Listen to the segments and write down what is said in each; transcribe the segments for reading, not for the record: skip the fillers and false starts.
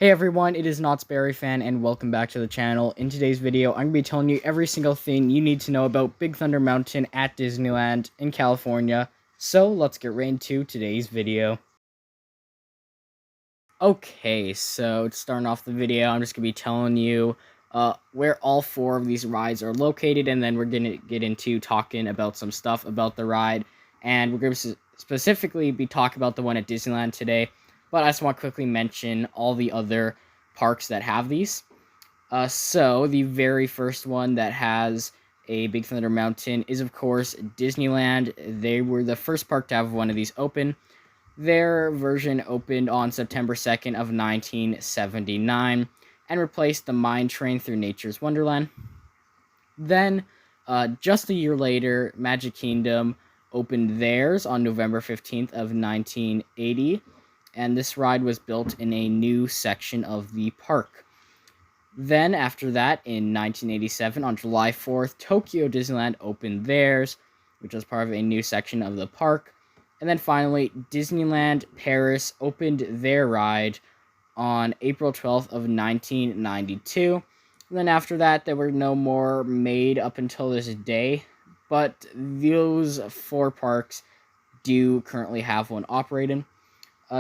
Hey everyone, it is Knott's Berry Fan, and welcome back to the channel. In today's video, I'm going to be telling you every single thing you need to know about Big Thunder Mountain at Disneyland in California. So let's get right into today's video. Okay, so starting off the video, I'm just going to be telling you where all four of these rides are located, and then we're going to get into talking about some stuff about the ride. And we're going to specifically be talking about the one at Disneyland today. But I just want to quickly mention all the other parks that have these. So the very first one that has a Big Thunder Mountain is, of course, Disneyland. They were the first park to have one of these open. Their version opened on September 2nd of 1979 and replaced the Mine Train through Nature's Wonderland. Then, just a year later, Magic Kingdom opened theirs on November 15th of 1980. And this ride was built in a new section of the park. Then, after that, in 1987, on July 4th, Tokyo Disneyland opened theirs, which was part of a new section of the park. And then finally, Disneyland Paris opened their ride on April 12th of 1992. And then after that, there were no more made up until this day. But those four parks do currently have one operating.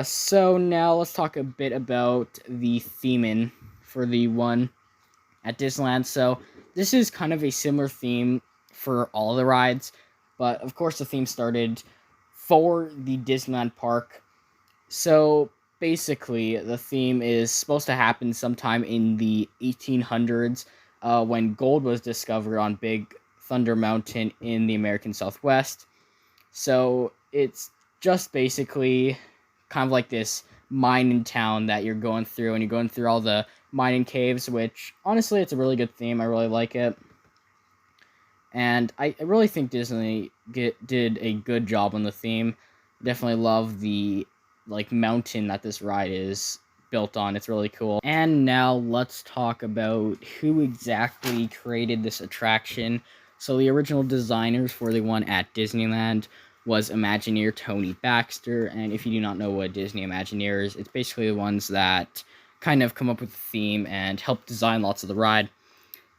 So now let's talk a bit about the theming for the one at Disneyland. So this is kind of a similar theme for all the rides, but of course the theme started for the Disneyland park. So basically the theme is supposed to happen sometime in the 1800s when gold was discovered on Big Thunder Mountain in the American Southwest. So it's just basically kind of like this mining town that you're going through, and you're going through all the mining caves, which honestly it's a really good theme. I really like it, and I really think Disney did a good job on the theme. Definitely love the mountain that this ride is built on. It's really cool. And now let's talk about who exactly created this attraction. So the original designers for the one at Disneyland was Imagineer Tony Baxter, and if you do not know what Disney Imagineer is, it's basically the ones that kind of come up with the theme and help design lots of the ride.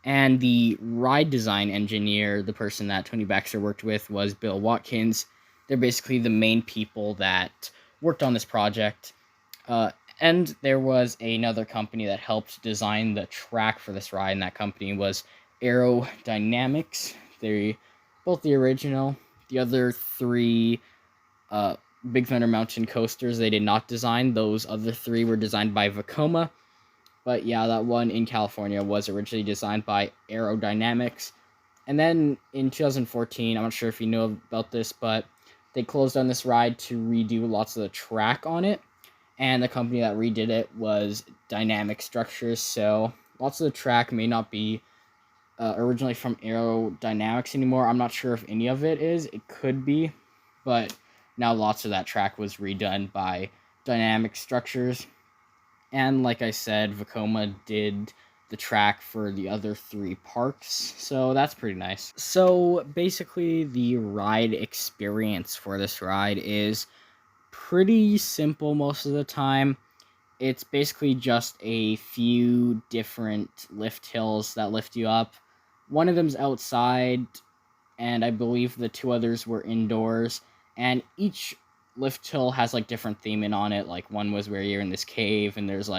And the ride design engineer, the person that Tony Baxter worked with, was Bill Watkins. They're basically the main people that worked on this project. And there was another company that helped design the track for this ride, and that company was Aerodynamics. They're both the original. The other three Big Thunder Mountain coasters they did not design. Those other three were designed by Vekoma. But yeah, that one in California was originally designed by Aerodynamics. And then in 2014, I'm not sure if you know about this, but they closed on this ride to redo lots of the track on it. And the company that redid it was Dynamic Structures. So lots of the track may not be originally from Aerodynamics anymore. I'm not sure if any of it is. It could be, but now lots of that track was redone by Dynamic Structures. And like I said, Vekoma did the track for the other three parks, so that's pretty nice. So basically the ride experience for this ride is pretty simple most of the time. It's basically just a few different lift hills that lift you up. One of them's outside, and I believe the two others were indoors. And each lift hill has different theming on it. Like one was where you're in this cave, and there's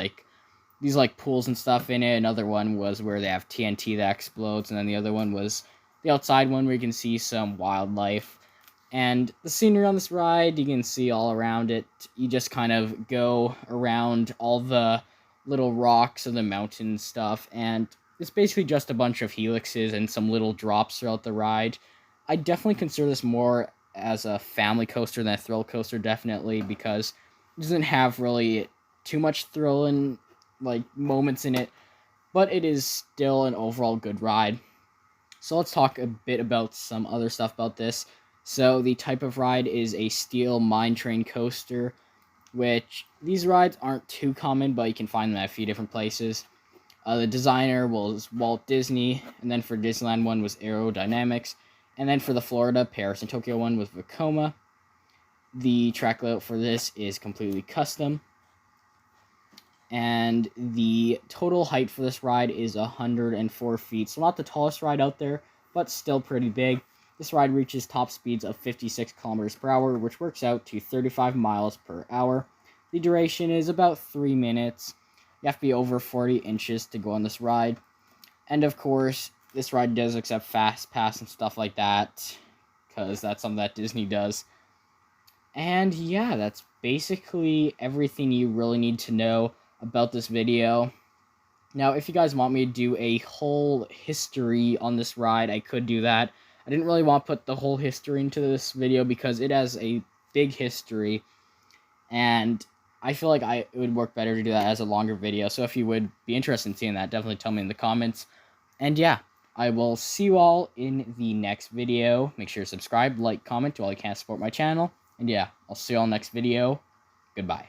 these pools and stuff in it. Another one was where they have TNT that explodes, and then the other one was the outside one where you can see some wildlife. And the scenery on this ride, you can see all around it. You just kind of go around all the little rocks and the mountain stuff, and it's basically just a bunch of helixes and some little drops throughout the ride. I definitely consider this more as a family coaster than a thrill coaster, definitely, because it doesn't have really too much thrill and moments in it, but it is still an overall good ride. So let's talk a bit about some other stuff about this. So the type of ride is a steel mine train coaster, which these rides aren't too common, but you can find them at a few different places. The designer was Walt Disney, and then for Disneyland one was Aerodynamics, and then for the Florida, Paris, and Tokyo one was Vekoma. The track layout for this is completely custom. and the total height for this ride is 104 feet. So not the tallest ride out there, but still pretty big. This ride reaches top speeds of 56 kilometers per hour, which works out to 35 miles per hour. The duration is about 3 minutes. You have to be over 40 inches to go on this ride. And of course, this ride does accept Fast Pass and stuff like that, because that's something that Disney does. And yeah, that's basically everything you really need to know about this video. Now, if you guys want me to do a whole history on this ride, I could do that. I didn't really want to put the whole history into this video because it has a big history, and I feel like it would work better to do that as a longer video. So if you would be interested in seeing that, definitely tell me in the comments. And yeah, I will see you all in the next video. Make sure to subscribe, like, comment to all you can support my channel. And yeah, I'll see you all next video. Goodbye.